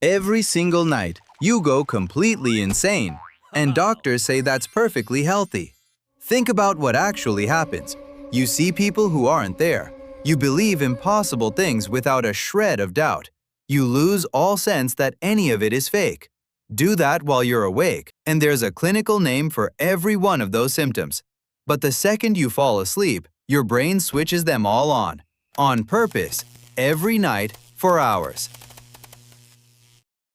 Every single night, you go completely insane, and doctors say that's perfectly healthy. Think about what actually happens. You see people who aren't there. You believe impossible things without a shred of doubt. You lose all sense that any of it is fake. Do that while you're awake, and there's a clinical name for every one of those symptoms. But the second you fall asleep, your brain switches them all on purpose, every night for hours.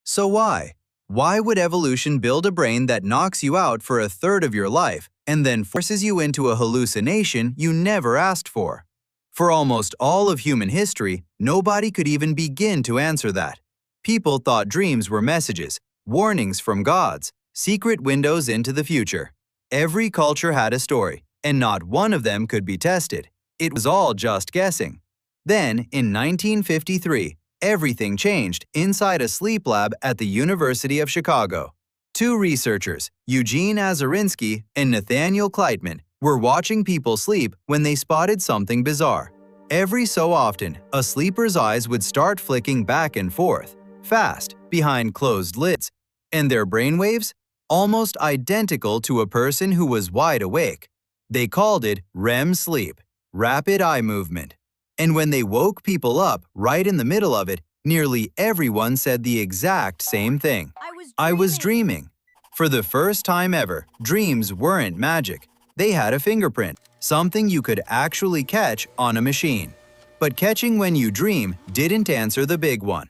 So why? Why would evolution build a brain that knocks you out for a third of your life and then forces you into a hallucination you never asked for? For almost all of human history, nobody could even begin to answer that. People thought dreams were messages, warnings from gods, secret windows into the future. Every culture had a story, and not one of them could be tested. It was all just guessing. Then, in 1953, everything changed inside a sleep lab at the University of Chicago. Two researchers, Eugene Azarinsky and Nathaniel Kleitman, were watching people sleep when they spotted something bizarre. Every so often, a sleeper's eyes would start flicking back and forth, fast, behind closed lids, and their brainwaves, almost identical to a person who was wide awake. They called it REM sleep, rapid eye movement. And when they woke people up right in the middle of it, nearly everyone said the exact same thing. I was dreaming. For the first time ever, dreams weren't magic. They had a fingerprint, something you could actually catch on a machine. But catching when you dream didn't answer the big one.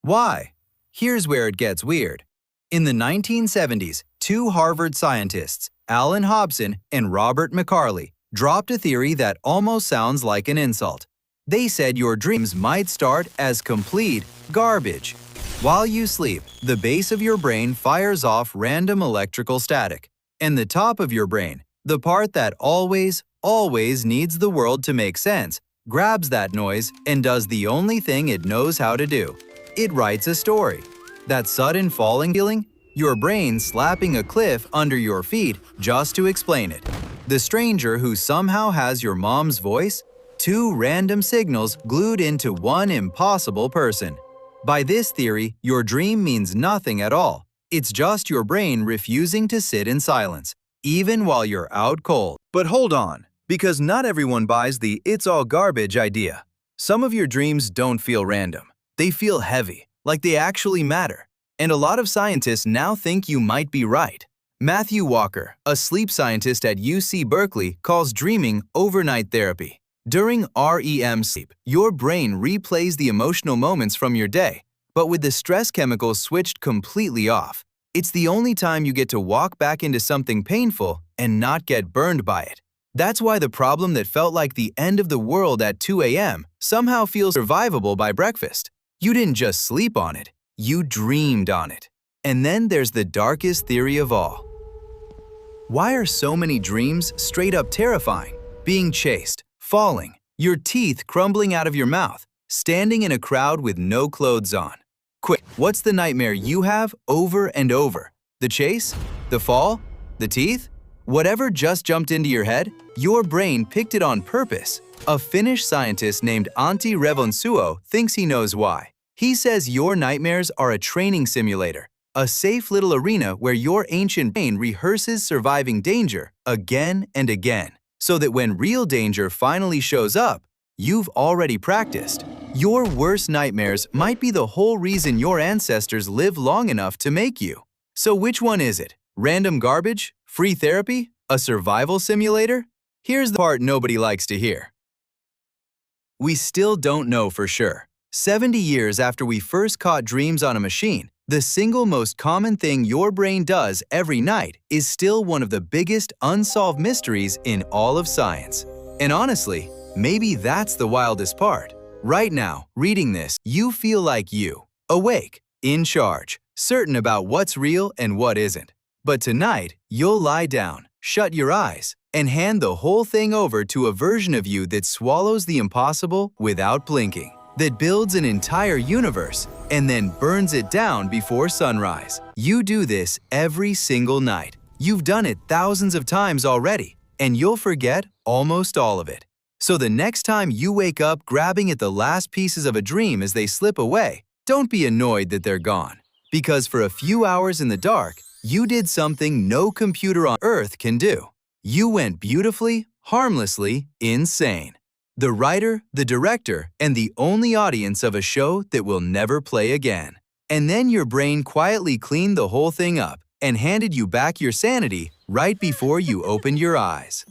Why? Here's where it gets weird. In the 1970s, two Harvard scientists, Alan Hobson and Robert McCarley, dropped a theory that almost sounds like an insult. They said your dreams might start as complete garbage. While you sleep, the base of your brain fires off random electrical static, and the top of your brain, the part that always needs the world to make sense, grabs that noise and does the only thing it knows how to do. It writes a story. That sudden falling feeling, your brain slapping a cliff under your feet just to explain it. The stranger who somehow has your mom's voice, two random signals glued into one impossible person. By this theory, your dream means nothing at all. It's just your brain refusing to sit in silence, even while you're out cold. But hold on, because not everyone buys the "it's all garbage" idea. Some of your dreams don't feel random. They feel heavy, like they actually matter. And a lot of scientists now think you might be right. Matthew Walker, a sleep scientist at UC Berkeley, calls dreaming overnight therapy. During REM sleep, your brain replays the emotional moments from your day, but with the stress chemicals switched completely off. It's the only time you get to walk back into something painful and not get burned by it. That's why the problem that felt like the end of the world at 2 a.m. somehow feels survivable by breakfast. You didn't just sleep on it, you dreamed on it. And then there's the darkest theory of all. Why are so many dreams straight up terrifying? Being chased, falling, your teeth crumbling out of your mouth, standing in a crowd with no clothes on. Quick, what's the nightmare you have over and over? The chase? The fall? The teeth? Whatever just jumped into your head, your brain picked it on purpose. A Finnish scientist named Antti Revonsuo thinks he knows why. He says your nightmares are a training simulator, a safe little arena where your ancient brain rehearses surviving danger again and again, so that when real danger finally shows up, you've already practiced. Your worst nightmares might be the whole reason your ancestors lived long enough to make you. So which one is it? Random garbage? Free therapy? A survival simulator? Here's the part nobody likes to hear. We still don't know for sure. 70 years after we first caught dreams on a machine, the single most common thing your brain does every night is still one of the biggest unsolved mysteries in all of science. And honestly, maybe that's the wildest part. Right now, reading this, you feel like you, awake, in charge, certain about what's real and what isn't. But tonight, you'll lie down, shut your eyes, and hand the whole thing over to a version of you that swallows the impossible without blinking, that builds an entire universe and then burns it down before sunrise. You do this every single night. You've done it thousands of times already, and you'll forget almost all of it. So the next time you wake up grabbing at the last pieces of a dream as they slip away, Don't be annoyed that they're gone, because for a few hours in the dark, you did something no computer on Earth can do. You went beautifully, harmlessly insane. The writer, the director, and the only audience of a show that will never play again. And then your brain quietly cleaned the whole thing up and handed you back your sanity right before you opened your eyes.